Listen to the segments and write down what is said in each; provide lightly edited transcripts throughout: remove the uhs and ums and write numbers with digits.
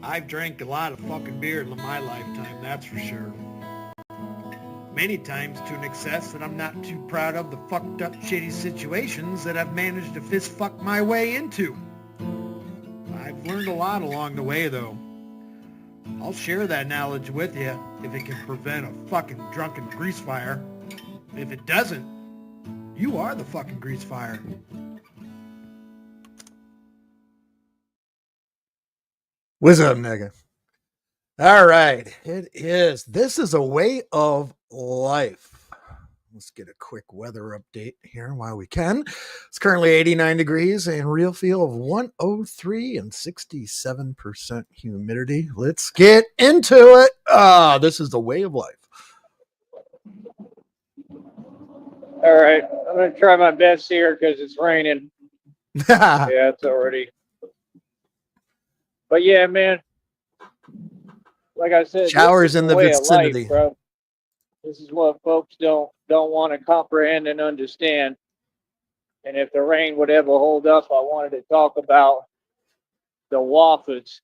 I've drank a lot of fucking beer in my lifetime, that's for sure. Many times to an excess that I'm not too proud of the fucked up shitty situations that I've managed to fist fuck my way into. I've learned a lot along the way though. I'll share that knowledge with you if it can prevent a fucking drunken grease fire. If it doesn't, you are the fucking grease fire. What's up, nigga? All right, it is. This is a way of life. Let's get a quick weather update here while we can. It's currently 89 degrees and real feel of 103 and 67% humidity. Let's get into it. This is the way of life. All right, I'm gonna try my best here because it's raining. Yeah, it's already. But yeah, man. Like I said, Showers this is in the the way of life, vicinity. bro. This is what folks don't want to comprehend and understand. And if the rain would ever hold up, I wanted to talk about the waffles.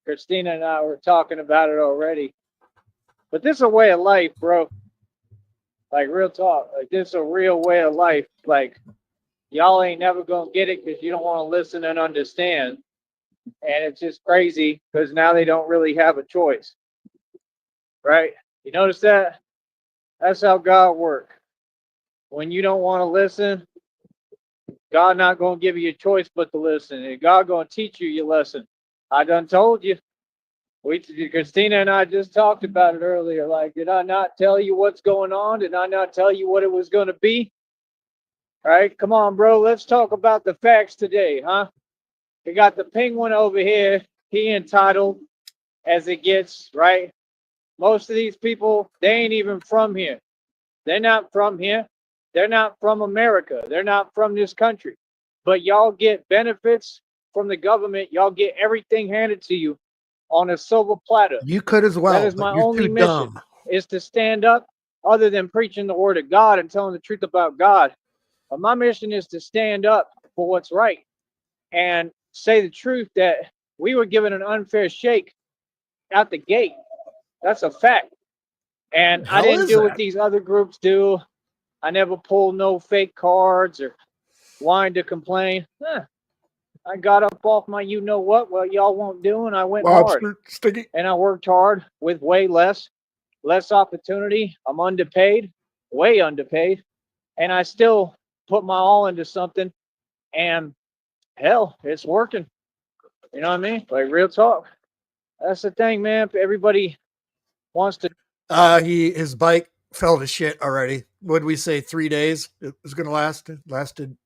Christina and I were talking about it already. But this is a way of life, bro. Like real talk. Like this is a real way of life. Like y'all ain't never gonna get it because you don't want to listen and understand. And it's just crazy because now they don't really have a choice. Right? You notice that? That's how God works. When you don't want to listen, God not gonna give you a choice but to listen. And God gonna teach you your lesson. I done told you. Christina and I just talked about it earlier. Like, did I not tell you what's going on? Did I not tell you what it was gonna be? All right, come on, bro. Let's talk about the facts today, huh? We got the penguin over here. He entitled as it gets, right? Most of these people, they ain't even from here. They're not from here. They're not from America. They're not from this country. But y'all get benefits from the government. Y'all get everything handed to you on a silver platter. You could as well, That is but my you're only too mission, dumb. is to stand up other than preaching the word of God and telling the truth about God. But my mission is to stand up for what's right and say the truth that we were given an unfair shake out the gate. That's a fact. And I Hell didn't is do what that? these other groups do. I never pulled no fake cards or whined to complain. I got up off my you know what y'all won't do, and I went hard. Lobster sticky. And I worked hard with way less opportunity. I'm underpaid, way underpaid. And I still put my all into something. And hell, it's working. You know what I mean? Like real talk. That's the thing, man. Everybody wants to. His bike fell to shit already. What did we say? 3 days it was gonna last. It lasted.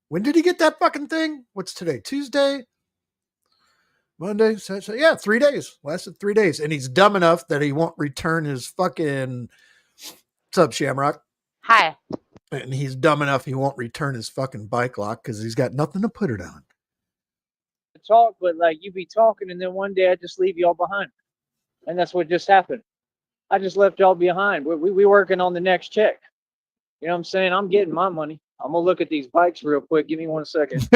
When did he get that fucking thing? What's today? Tuesday, Monday, Saturday. Yeah, 3 days. Lasted 3 days, and he's dumb enough that he won't return his fucking. What's up, Shamrock? Hi. And he's dumb enough he won't return his fucking bike lock because he's got nothing to put it on. Talk, but like you be talking, and then one day I just leave y'all behind, and that's what just happened. I just left y'all behind. We working on the next check. You know what I'm saying? I'm getting my money. I'm gonna look at these bikes real quick. Give me 1 second.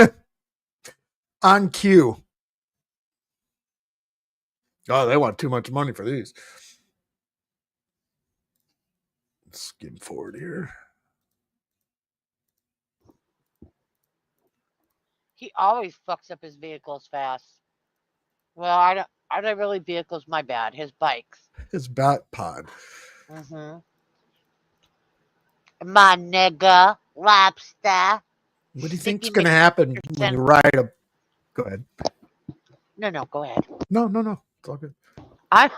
On cue. Oh, they want too much money for these. Let's skim forward here. He always fucks up his vehicles fast. Well, I don't really vehicles. My bad. His bikes. His bat pod. Mm-hmm. My nigga, lobster. What do you think's Sticky going to happen when you ride a? Go ahead. No, go ahead. No. It's all good. I'm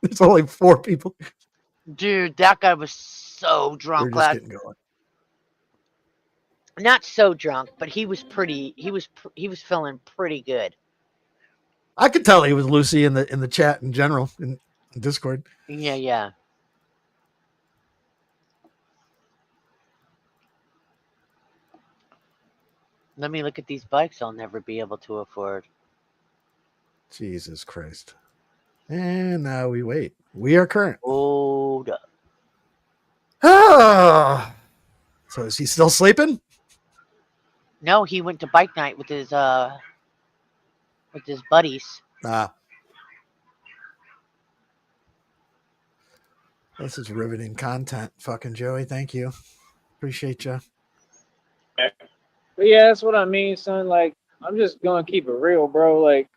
There's only 4 people. Dude, that guy was so They're drunk just last. getting going. Not so drunk, but he was pretty. He was feeling pretty good. I could tell he was Lucy in the chat in general in Discord. Yeah. Let me look at these bikes I'll never be able to afford. Jesus Christ. And now we wait. We are current. Hold up. Ah. So is he still sleeping? No, he went to bike night with his buddies. This is riveting content, fucking Joey. Thank you. Appreciate you. But yeah, that's what I mean, son. Like, I'm just gonna keep it real, bro. Like,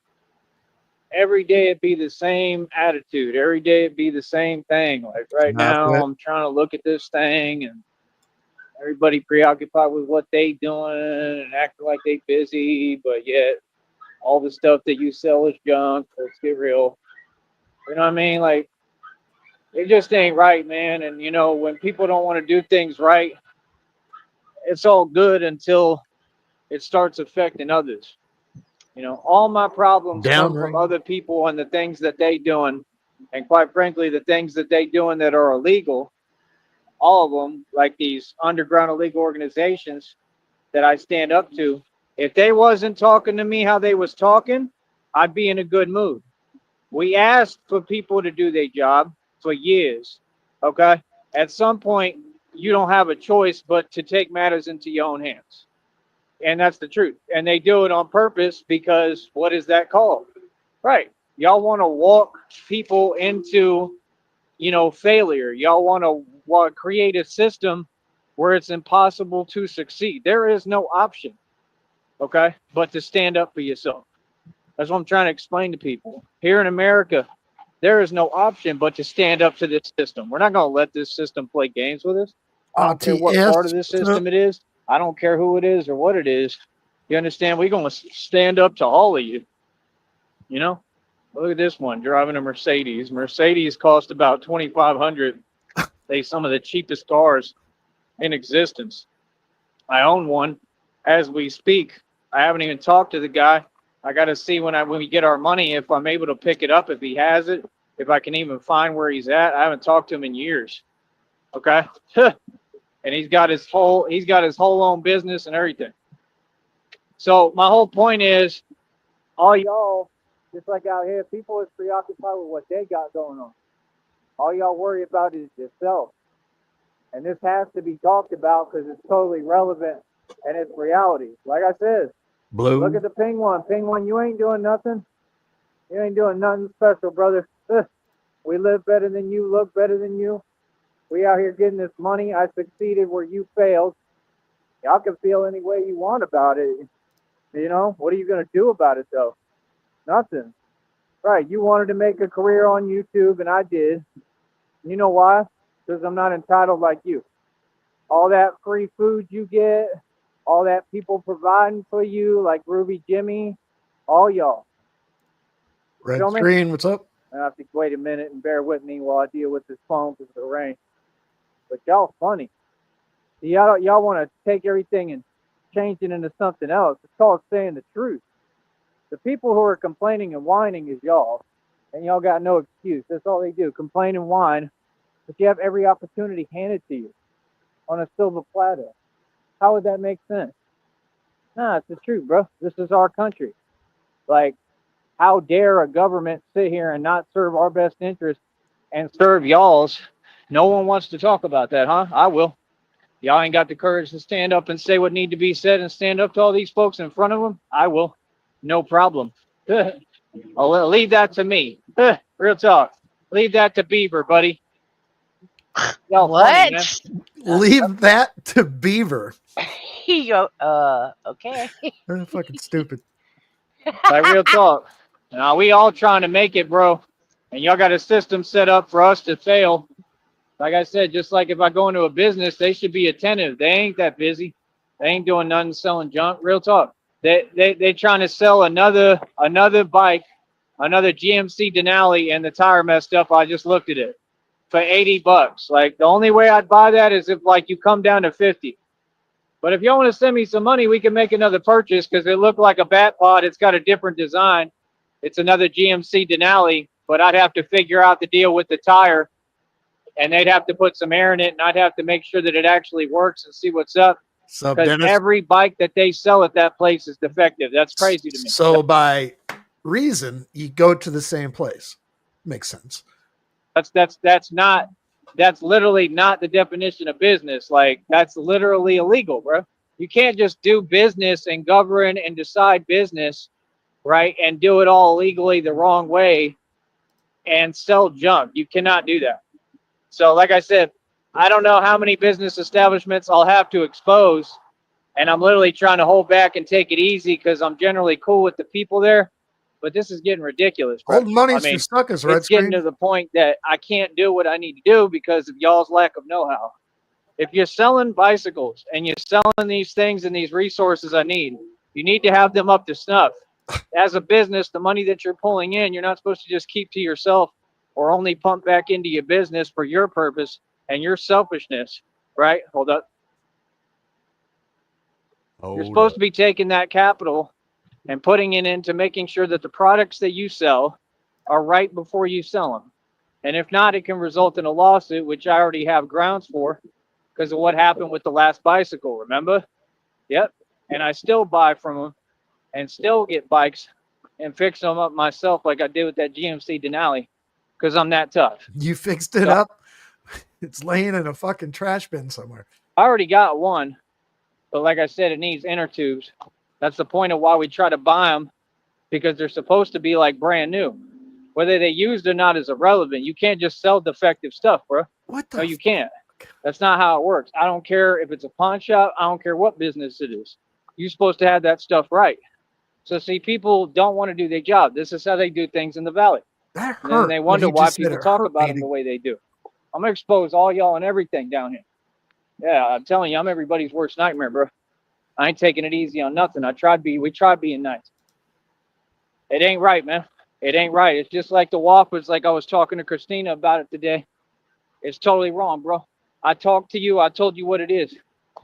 every day it be the same attitude. Every day it be the same thing. Like right now, I'm trying to look at this thing, and everybody preoccupied with what they doing and acting like they busy, but yet all the stuff that you sell is junk. Let's get real. You know what I mean? Like, it just ain't right, man. And you know, when people don't want to do things right, it's all good until it starts affecting others. You know, all my problems come from other people and the things that they doing, and quite frankly, the things that they doing that are illegal. All of them, like these underground illegal organizations that I stand up to. If they wasn't talking to me how they was talking, I'd be in a good mood. We asked for people to do their job for years. Okay, at some point, you don't have a choice but to take matters into your own hands. And that's the truth. And they do it on purpose because what is that called? Right. Y'all want to walk people into, you know, failure. Y'all want to create a system where it's impossible to succeed. There is no option, okay, but to stand up for yourself. That's what I'm trying to explain to people. Here in America, there is no option but to stand up to this system. We're not going to let this system play games with us. I don't care what part of this system it is. I don't care who it is or what it is. You understand? We're going to stand up to all of you. You know? Look at this one driving a Mercedes. Mercedes cost about $2,500. They some of the cheapest cars in existence. I own one as we speak. I haven't even talked to the guy. I got to see when we get our money if I'm able to pick it up, if he has it, if I can even find where he's at. I haven't talked to him in years. Okay? And he's got his whole own business and everything. So my whole point is, all y'all, just like out here, people is preoccupied with what they got going on. All y'all worry about is yourself. And this has to be talked about because it's totally relevant and it's reality. Like I said, look at the ping one. Ping one, you ain't doing nothing. You ain't doing nothing special, brother. We live better than you, look better than you. We out here getting this money. I succeeded where you failed. Y'all can feel any way you want about it. You know, what are you going to do about it, though? Nothing. Right, you wanted to make a career on YouTube, and I did. You know why? Because I'm not entitled like you. All that free food you get, all that people providing for you, like Ruby Jimmy, all y'all. Red screen, what's up? I have to wait a minute and bear with me while I deal with this phone because of the rain. But y'all funny. Y'all want to take everything and change it into something else. It's called saying the truth. The people who are complaining and whining is y'all, and y'all got no excuse. That's all they do, complain and whine. But you have every opportunity handed to you on a silver platter. How would that make sense? Nah, it's the truth, bro. This is our country. Like, how dare a government sit here and not serve our best interest and serve y'all's? No one wants to talk about that, huh? I will. Y'all ain't got the courage to stand up and say what need to be said and stand up to all these folks in front of them? I will. No problem. I'll leave that to me. Real talk. Leave that to Beaver, buddy. Y'all what? Funny, man. Leave that to Beaver. He go, okay. Fucking stupid. Like, real talk. Now, we all trying to make it, bro. And y'all got a system set up for us to fail. Like I said, just like if I go into a business, they should be attentive. They ain't that busy. They ain't doing nothing selling junk. Real talk. They trying to sell another bike, another GMC Denali, and the tire messed up. I just looked at it for $80. Like, the only way I'd buy that is if like you come down to 50. But if y'all want to send me some money, we can make another purchase because it looked like a bat pod. It's got a different design. It's another GMC Denali, but I'd have to figure out the deal with the tire. And they'd have to put some air in it, and I'd have to make sure that it actually works and see what's up. Because every bike that they sell at that place is defective. That's crazy to me. So by reason, you go to the same place. Makes sense. That's literally not the definition of business. Like, that's literally illegal, bro. You can't just do business and govern and decide business, right, and do it all legally the wrong way and sell junk. You cannot do that. So, like I said, I don't know how many business establishments I'll have to expose, and I'm literally trying to hold back and take it easy because I'm generally cool with the people there. But this is getting ridiculous, bro. Old money's I for mean, suckers, Red it's getting Screen. to the point that I can't do what I need to do because of y'all's lack of know-how. If you're selling bicycles and you're selling these things and these resources I need, you need to have them up to snuff. As a business, the money that you're pulling in, you're not supposed to just keep to yourself or only pump back into your business for your purpose and your selfishness, right? Hold up. You're supposed to be taking that capital and putting it into making sure that the products that you sell are right before you sell them. And if not, it can result in a lawsuit, which I already have grounds for because of what happened with the last bicycle, remember? Yep. And I still buy from them and still get bikes and fix them up myself like I did with that GMC Denali because I'm that tough. You fixed it So, up. It's laying in a fucking trash bin somewhere. I already got one, but like I said, it needs inner tubes. That's the point of why we try to buy them because they're supposed to be like brand new. Whether they used or not is irrelevant. You can't just sell defective stuff, bro. What the? No, you can't. That's not how it works. I don't care if it's a pawn shop. I don't care what business it is. You're supposed to have that stuff right. So see, people don't want to do their job. This is how they do things in the valley. That And then hurt. they What wonder he why just said, people it talk hurt about me them to- the way they do. I'm gonna expose all y'all and everything down here. Yeah, I'm telling you, I'm everybody's worst nightmare, bro. I ain't taking it easy on nothing. We tried being nice. It ain't right, man. It ain't right. It's just like the Whoppers, like I was talking to Christina about it today. It's totally wrong, bro. I talked to you. I told you what it is.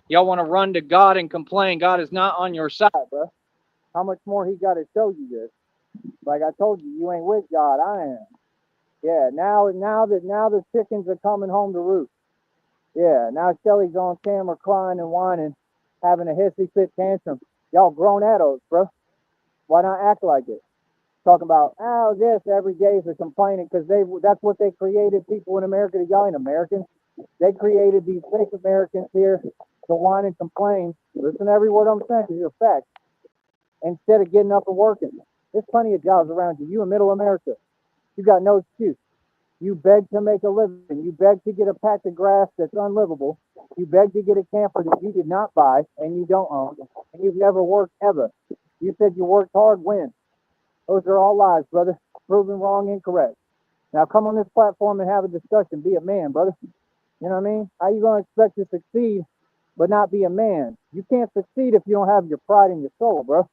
Y'all want to run to God and complain. God is not on your side, bro. How much more he got to show you this? Like I told you, you ain't with God. I am. Yeah, now the chickens are coming home to roost. Yeah, now Shelly's on camera crying and whining, having a hissy fit tantrum. Y'all grown adults, bro. Why not act like it? Talking about, oh, this every day is a complaining because that's what they created, people in America. Y'all ain't Americans. They created these fake Americans here to whine and complain. Listen to every word I'm saying because it's a fact. Instead of getting up and working. There's plenty of jobs around you. You in middle America. You got no excuse. You beg to make a living. You beg to get a patch of grass that's unlivable. You beg to get a camper that you did not buy and you don't own. And you've never worked ever. You said you worked hard. When? Those are all lies, brother. Proven wrong, incorrect. Now come on this platform and have a discussion. Be a man, brother. You know what I mean? How you going to expect to succeed but not be a man? You can't succeed if you don't have your pride in your soul, bro.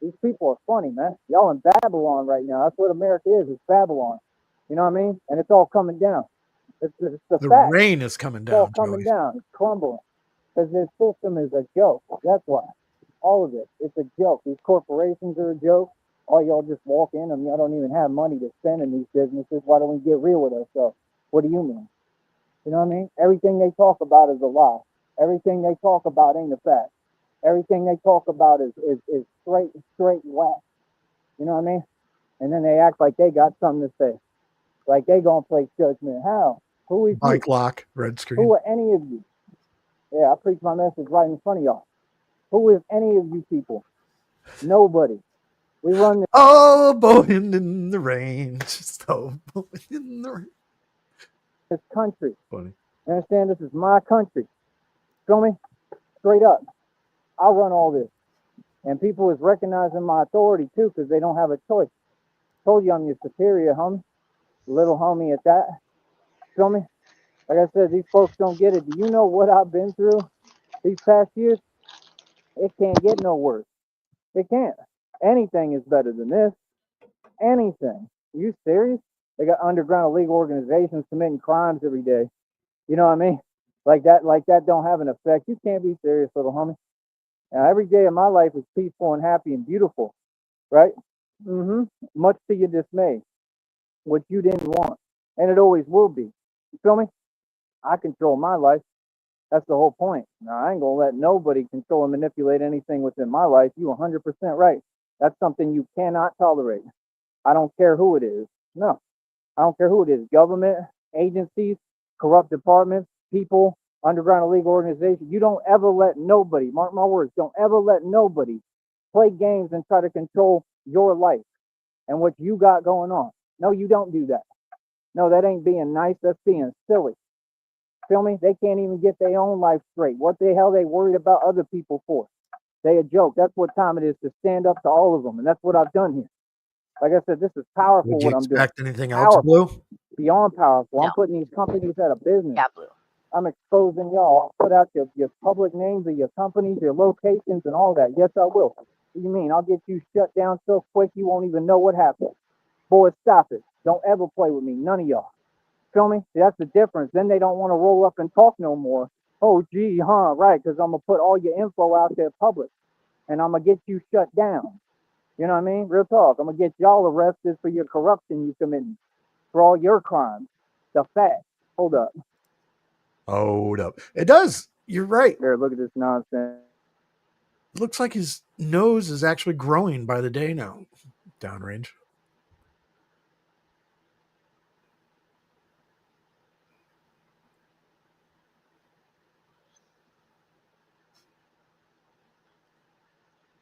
These people are funny, man. Y'all in Babylon right now. That's what America is. It's Babylon. You know what I mean? And it's all coming down. It's the fact. rain is coming It's all down, coming Joey. down. It's crumbling. Because this system is a joke. That's why. All of it. It's a joke. These corporations are a joke. All y'all just walk in and y'all don't even have money to spend in these businesses. Why don't we get real with ourselves? What do you mean? You know what I mean? Everything they talk about is a lie. Everything they talk about ain't a fact. Everything they talk about is straight whack. You know what I mean? And then they act like they got something to say. Like they gonna place judgment. How? Who is you? Bike lock, red screen. Who are any of you? Yeah, I preach my message right in front of y'all. Who is any of you people? Nobody. We run this. Oh, blowing in the rain. Just blowing in the rain. This country. Funny. You understand? This is my country. Feel me? Straight up. I run all this. And people is recognizing my authority too because they don't have a choice. Told you I'm your superior, homie. Little homie at that. Feel me? Like I said, these folks don't get it. Do you know what I've been through these past years? It can't get no worse. It can't. Anything is better than this. Anything. Are you serious? They got underground illegal organizations committing crimes every day. You know what I mean? Like that don't have an effect. You can't be serious, little homie. Now, every day of my life is peaceful and happy and beautiful, right? Much to your dismay, which you didn't want. And it always will be. You feel me? I control my life. That's the whole point. Now, I ain't going to let nobody control and manipulate anything within my life. You 100% right. That's something you cannot tolerate. I don't care who it is. No, I don't care who it is. Government, agencies, corrupt departments, people, underground illegal organization. You don't ever let nobody, mark my words, don't ever let nobody play games and try to control your life and what you got going on. No, you don't do that. No, that ain't being nice. That's being silly. Feel me? They can't even get their own life straight. What the hell they worried about other people for? They a joke. That's what time it is to stand up to all of them. And that's what I've done here. Like I said, this is powerful Would you what I'm doing. expect anything else, Blue? Beyond powerful. No. I'm putting these companies out of business. Yeah, Blue. I'm exposing y'all. I'll put out your public names of your companies, your locations, and all that. Yes, I will. What do you mean? I'll get you shut down so quick you won't even know what happened. Boy, stop it. Don't ever play with me. None of y'all. Feel me? See, that's the difference. Then they don't want to roll up and talk no more. Oh, gee, right, because I'm going to put all your info out there public, and I'm going to get you shut down. You know what I mean? Real talk. I'm going to get y'all arrested for your corruption you committing, for all your crimes. The fact. Hold up. Hold up. It does. You're right. There, look at this nonsense. It looks like his nose is actually growing by the day now. Downrange.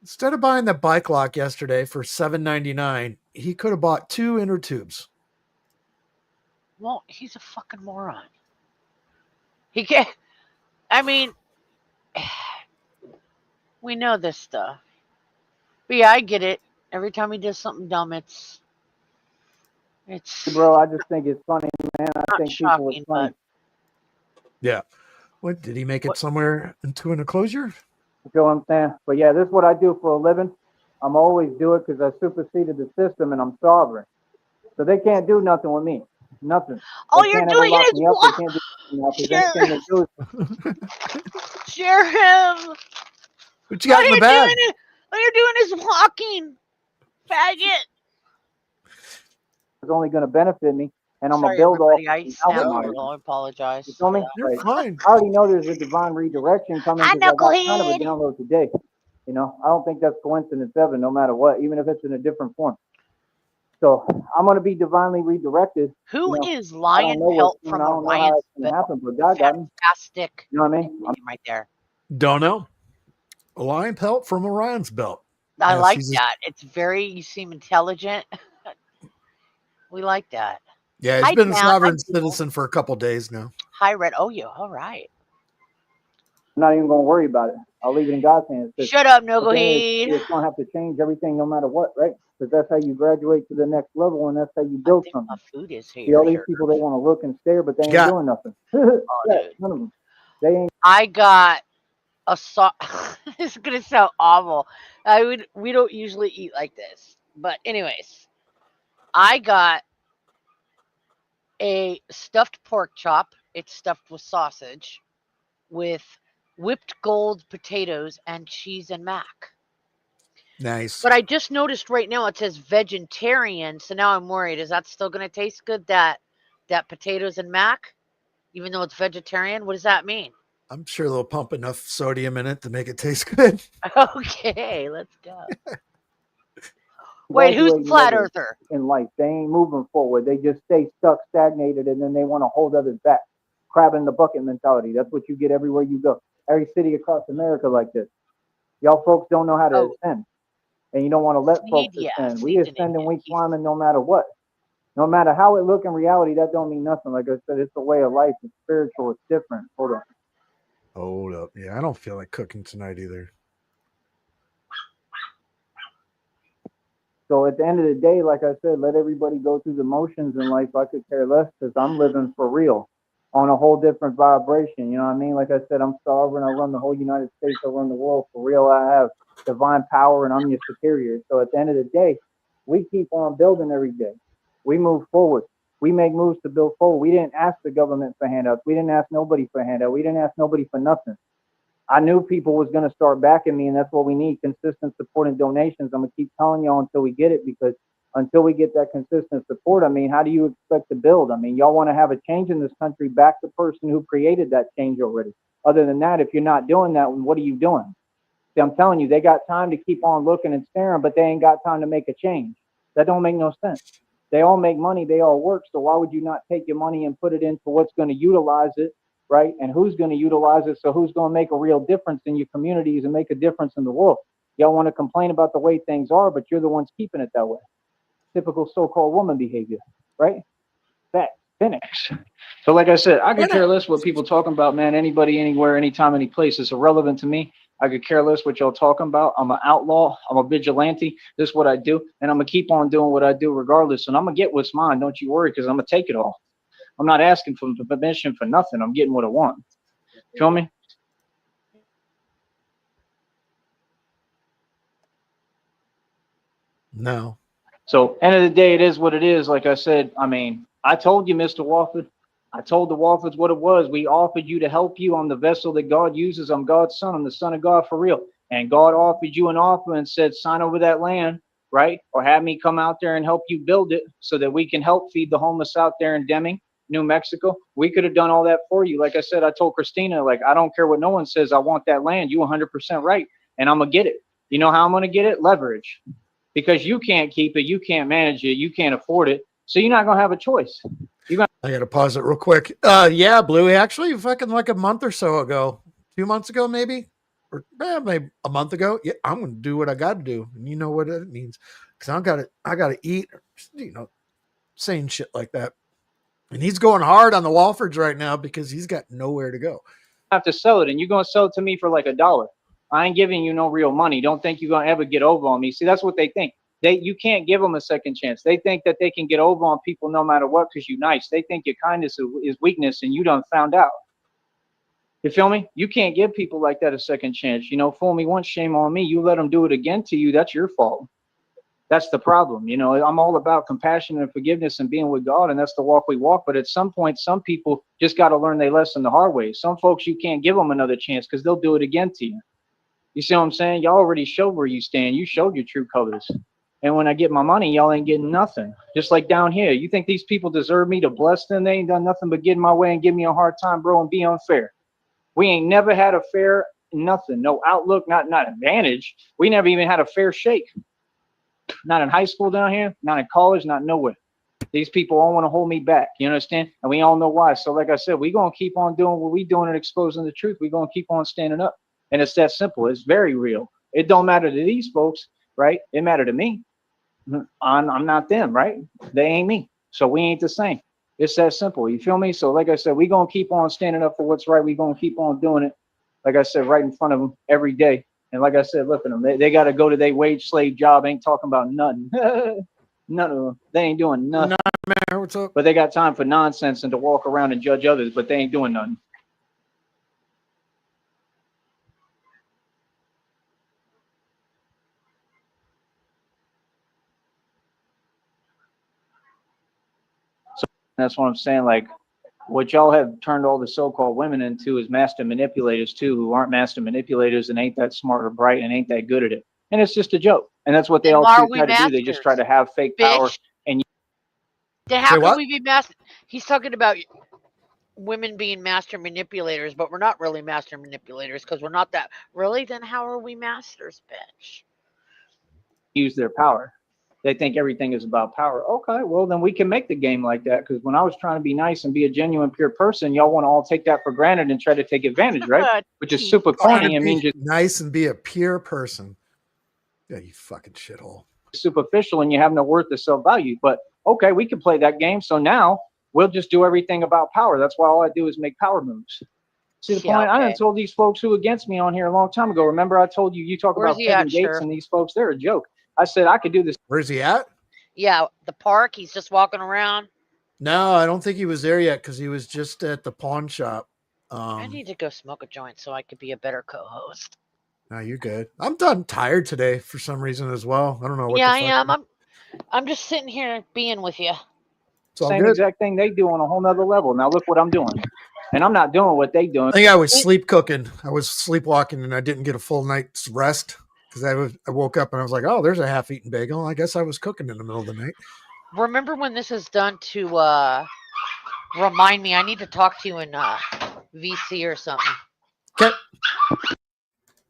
Instead of buying the bike lock yesterday for $7.99, he could have bought 2 inner tubes. Well, he's a fucking moron. He can't. I mean, we know this stuff. But yeah, I get it. Every time he does something dumb, it's Bro, I just think it's funny, man. I not think people are shocking, funny. but Yeah. What, did he make it What- somewhere into an enclosure? You know what I'm saying? But yeah, this is what I do for a living. I'm always do it because I superseded the system and I'm sovereign. So they can't do nothing with me. Nothing. all They you're can't ever doing lock is me up. They can't do nothing now because anything they do is share him. What you got All in the you're bag? doing is walking, faggot. only going to benefit me. And I'm going Sorry, to build off everybody. I the snapped album a out of little. it. I apologize. You feel me? You're Like, fine. I already know there's a divine redirection coming Hi, because I got kind of a knucklehead. download today. You know, I don't think that's coincidence ever, no matter what, even if it's in a different form. So I'm going to be divinely redirected. Who You know, is I don't Lion know Pelt I from don't know how Orion's it's going to happen, but God got me. fantastic You know what I mean? name right there? Don't know. A lion pelt from Orion's belt. I Yes, like he's a- that. It's very. You seem intelligent. We like that. Yeah, he's Hi, been a Dan. Hi, sovereign Bill. citizen for a couple days now. Hi, Red. Oh, you. All right. I'm not even going to worry about it. I'll leave it in God's hands. Shut up, At the end of the Knucklehead. day, it's going to have to change everything no matter what, right? Because that's how you graduate to the next level and that's how you I build think something. my food is See, here. all these people, they want to look and stare, but they ain't Yeah. doing nothing. Oh, Yeah, dude. none of them. They ain't. I got a sauce. This is gonna sound awful. We don't usually eat like this, but anyways, I got a stuffed pork chop. It's stuffed with sausage, with whipped gold potatoes and cheese and mac. Nice. But I just noticed right now it says vegetarian, so now I'm worried. Is that still gonna taste good? That potatoes and mac, even though it's vegetarian. What does that mean? I'm sure they'll pump enough sodium in it to make it taste good. Okay, let's go. Wait, who's the graduating flat level earther? in life. They ain't moving forward. They just stay stuck, stagnated, and then they want to hold others back. Crab in the bucket mentality. That's what you get everywhere you go. Every city across America like this. Y'all folks don't know how to Oh, ascend, and you don't want to let Sneed, folks yeah, ascend. We Sneed's an ascend and idiot. we climbing no matter what. No matter how it look in reality, that don't mean nothing. Like I said, it's a way of life. It's spiritual. It's different. Hold on. Hold up. Yeah, I don't feel like cooking tonight either. So at the end of the day, like I said, let everybody go through the motions in life. I could care less because I'm living for real on a whole different vibration. You know what I mean? Like I said, I'm sovereign. I run the whole United States. I run the world for real. I have divine power and I'm your superior. So at the end of the day, we keep on building every day. We move forward. We make moves to build forward. We didn't ask the government for handouts. We didn't ask nobody for handouts. We didn't ask nobody for nothing. I knew people was going to start backing me, and that's what we need, consistent support and donations. I'm going to keep telling y'all until we get it, because until we get that consistent support, I mean, how do you expect to build? I mean, y'all want to have a change in this country, back the person who created that change already. Other than that, if you're not doing that, what are you doing? See, I'm telling you, they got time to keep on looking and staring, but they ain't got time to make a change. That don't make no sense. They all make money, they all work, so why would you not take your money and put it into what's going to utilize it right? And who's going to utilize it? So who's going to make a real difference in your communities and make a difference in the world? Y'all want to complain about the way things are, but you're the ones keeping it that way. Typical so-called woman behavior, right? That finish. So like I said, I could care less what people talking about, man. Anybody, anywhere, anytime, any place. It's irrelevant to me. I could care less what y'all talking about. I'm an outlaw. I'm a vigilante. This is what I do. And I'm going to keep on doing what I do regardless. And I'm going to get what's mine. Don't you worry, because I'm going to take it all. I'm not asking for permission for nothing. I'm getting what I want. Feel me? No. So end of the day, it is what it is. Like I said, I mean, I told you, Mr. Walford. I told the Walfords what it was. We offered you to help you. I'm the vessel that God uses. I'm God's son. I'm the son of God for real. And God offered you an offer and said, sign over that land, right? Or have me come out there and help you build it so that we can help feed the homeless out there in Deming, New Mexico. We could have done all that for you. Like I said, I told Christina, like, I don't care what no one says. I want that land. You 100% right. And I'm going to get it. You know how I'm going to get it? Leverage. Because you can't keep it. You can't manage it. You can't afford it. So you're not going to have a choice. I got to pause it real quick. Yeah, Bluey, actually, fucking like a month or so ago, 2 months ago, maybe, or maybe a month ago. Yeah, I'm going to do what I got to do. And you know what it means. Cause I got to eat, you know, saying shit like that. And he's going hard on the Walfords right now because he's got nowhere to go. Have to sell it, and you're going to sell it to me for like $1. I ain't giving you no real money. Don't think you're going to ever get over on me. See, that's what they think. You can't give them a second chance. They think that they can get over on people no matter what because you're nice. They think your kindness is weakness, and you done found out. You feel me? You can't give people like that a second chance. You know, fool me once, shame on me. You let them do it again to you, that's your fault. That's the problem. You know, I'm all about compassion and forgiveness and being with God, and that's the walk we walk. But at some point, some people just got to learn their lesson the hard way. Some folks, you can't give them another chance because they'll do it again to you. You see what I'm saying? Y'all already showed where you stand. You showed your true colors. And when I get my money, y'all ain't getting nothing. Just like down here. You think these people deserve me to bless them? They ain't done nothing but get in my way and give me a hard time, bro, and be unfair. We ain't never had a fair nothing. No outlook, not advantage. We never even had a fair shake. Not in high school down here, not in college, not nowhere. These people all want to hold me back. You understand? And we all know why. So like I said, we're going to keep on doing what we're doing and exposing the truth. We're going to keep on standing up. And it's that simple. It's very real. It don't matter to these folks, right? It matter to me. I'm not them, right? They ain't me. So we ain't the same. It's that simple. You feel me? So like I said, we're going to keep on standing up for what's right. We're going to keep on doing it. Like I said, right in front of them every day. And like I said, look at them. They got to go to their wage slave job. Ain't talking about nothing. None of them. They ain't doing nothing. Nah, man, what's up? But they got time for nonsense and to walk around and judge others, but they ain't doing nothing. So that's what I'm saying. Like, what y'all have turned all the so-called women into is master manipulators too, who aren't master manipulators and ain't that smart or bright and ain't that good at it. And it's just a joke. And that's what they all try to do. They just try to have fake power. And then how can we be master? He's talking about women being master manipulators, but we're not really master manipulators because we're not that. Really? Then how are we masters, bitch? Use their power. They think everything is about power. Okay, well, then we can make the game like that. Because when I was trying to be nice and be a genuine, pure person, y'all want to all take that for granted and try to take advantage, right? Which is super corny and means just nice and be a pure person. Yeah, you fucking shithole. Superficial and you have no worth or self-value. But okay, we can play that game. So now we'll just do everything about power. That's why all I do is make power moves. See the point? Okay. I done told these folks who against me on here a long time ago. Remember I told you, talk about Kevin Gates and these folks, they're a joke. I said I could do this. Where's he at? Yeah, the park. He's just walking around. No, I don't think he was there yet because he was just at the pawn shop. I need to go smoke a joint so I could be a better co-host. No, you're good. I'm done tired today for some reason as well. I don't know what. Yeah, I am. I'm just sitting here being with you. Same exact thing they do on a whole nother level. Now look what I'm doing. And I'm not doing what they doing. I think I was sleep cooking. I was sleepwalking and I didn't get a full night's rest because I woke up and I was like, oh, there's a half-eaten bagel. I guess I was cooking in the middle of the night. Remember when this is done to remind me I need to talk to you in VC or something. Okay.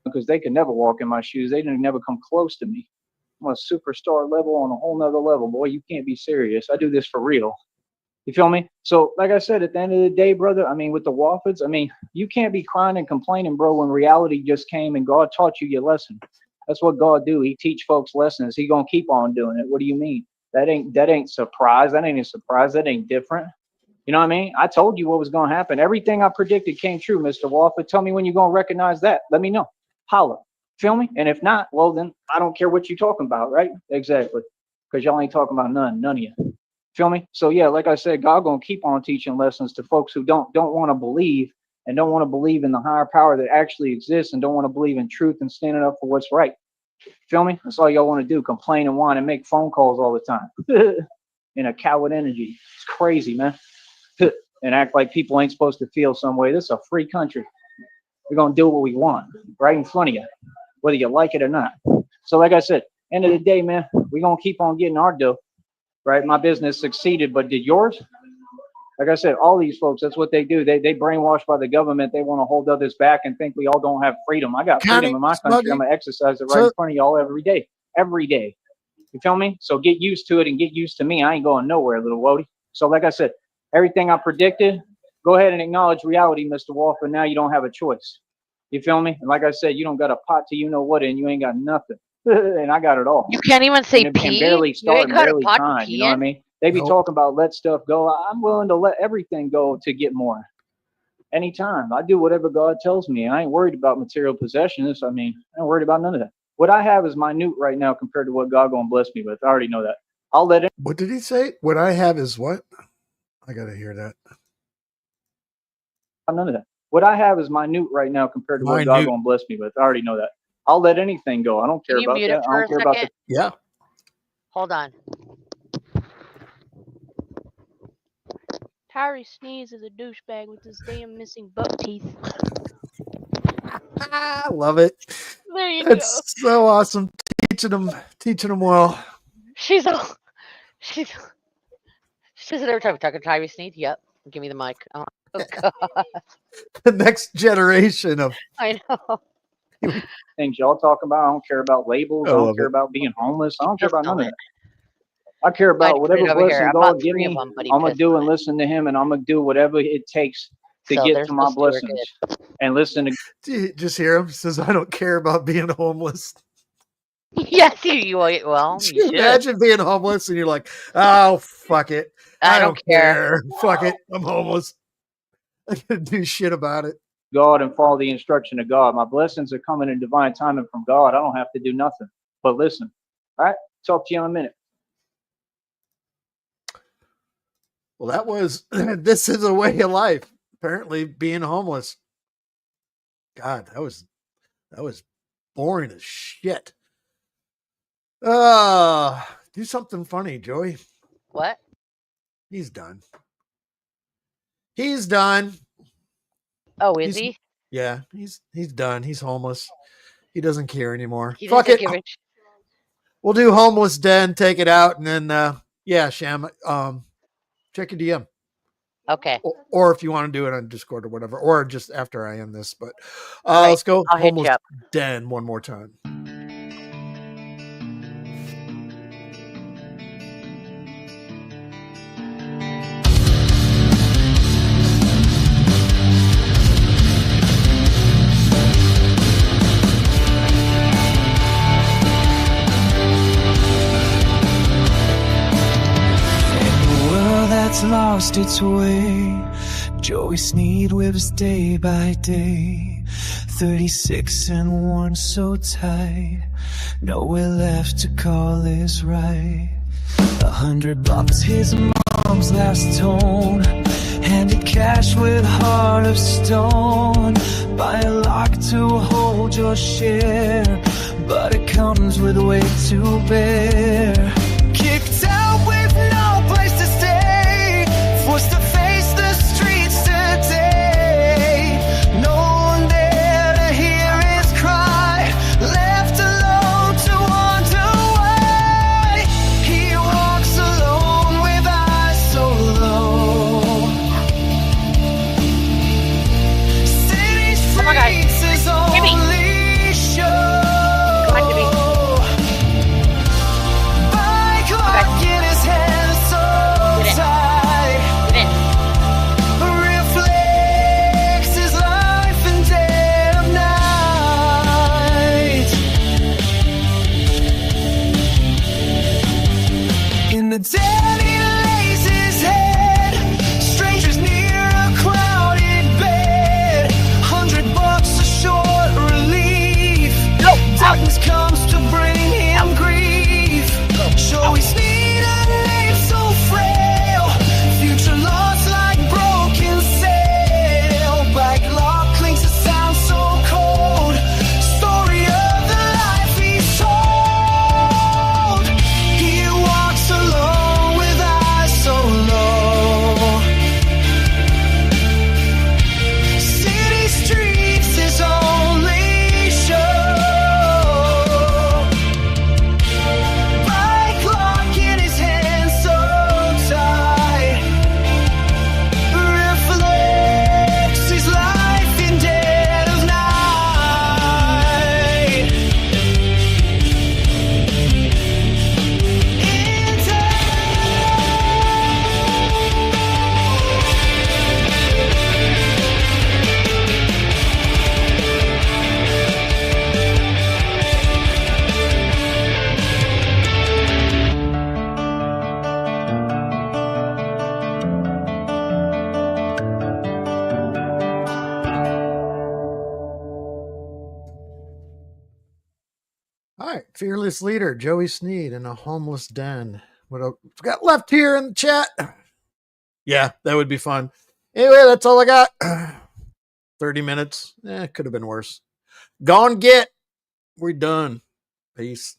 Because they could never walk in my shoes. They didn't never come close to me. I'm a superstar level on a whole nother level. Boy, you can't be serious. I do this for real. You feel me? So, like I said, at the end of the day, brother, I mean, with the Wofford, I mean, you can't be crying and complaining, bro, when reality just came and God taught you your lesson. That's what God do. He teach folks lessons. He gonna keep on doing it. What do you mean? That ain't surprise. That ain't a surprise. That ain't different. You know what I mean? I told you what was gonna happen. Everything I predicted came true, Mr. Wofford. Tell me when you're gonna recognize that. Let me know. Holla. Feel me? And if not, well then I don't care what you're talking about, right? Exactly. Because y'all ain't talking about none of you. Feel me? So yeah, like I said, God gonna keep on teaching lessons to folks who don't want to believe and don't want to believe in the higher power that actually exists and don't want to believe in truth and standing up for what's right. Feel me? That's all y'all want to do, complain and whine and make phone calls all the time. In a coward energy. It's crazy, man. And act like people ain't supposed to feel some way. This is a free country. We're gonna do what we want right in front of you, whether you like it or not. So like I said, end of the day, man, we're gonna keep on getting our dough. Right? My business succeeded, but did yours? Like I said, all these folks, that's what they do. They brainwashed by the government. They want to hold others back and think we all don't have freedom. I got freedom in my country. I'm gonna exercise it right in front of y'all every day. Every day. You feel me? So get used to it and get used to me. I ain't going nowhere, little Wody. So like I said, everything I predicted, go ahead and acknowledge reality, Mr. Walker. Now you don't have a choice. You feel me? And like I said, you don't got a pot to you know what, and you ain't got nothing. And I got it all. You can't even say and pee. Barely start, and barely time. You know what I in? mean? They be talking about let stuff go. I'm willing to let everything go to get more. Anytime. I do whatever God tells me. I ain't worried about material possessions. I mean, I ain't worried about none of that. What I have is minute right now compared to what God gonna bless me with. I already know that. I'll let it. What did he say? What I have is what? I gotta hear that. None of that. What I have is minute right now compared to what God gonna bless me with. I already know that. I'll let anything go. I don't care about that. I don't care about the. Yeah. Hold on. Tyree Sneed is a douchebag with his damn missing buck teeth. I love it. There you It's go. so awesome. Teaching them well. She's every time talking Tyree Sneed. Yep. Give me the mic. Oh God. The next generation of. I know. Things y'all talk about. I don't care about labels. I don't care about being homeless. I don't care about none of that. I care about whatever blessing God give me. I'm gonna do and listen to Him, and I'm gonna do whatever it takes to get to my blessings. And listen to. Just hear him. He says, "I don't care about being homeless." Yes, you well. You should imagine being homeless, and you're like, "Oh, fuck it. I don't care. Fuck it. I'm homeless. I can't do shit about it." God and follow the instruction of God. My blessings are coming in divine timing from God. I don't have to do nothing but listen. All right. Talk to you in a minute. Well, that was, this is a way of life. Apparently being homeless. God, that was boring as shit. Do something funny, Joey. What? He's done. He's done. Oh, is he? Yeah, he's done. He's homeless. He doesn't care anymore. Fuck it. We'll do homeless den, take it out, and then yeah, Sham, check your DM. Okay. Or if you want to do it on Discord or whatever, or just after I end this. But let's go homeless den one more time. Lost its way. Joey Sneed lives day by day. 36 and worn so tight. Nowhere left to call his right. $100 his mom's last tone. Handed cash with heart of stone. Buy a lock to hold your share, but it comes with weight to bear. Kicked out with no place to stay. Forced to face the streets today. No one there to hear his cry. Left alone to wonder why. He walks alone with eyes so low. City streets is only show. By Fearless leader, Joey Sneed, in a homeless den. What else got left here in the chat? Yeah, that would be fun. Anyway, that's all I got. 30 minutes. Could have been worse. Gone get. We're done. Peace.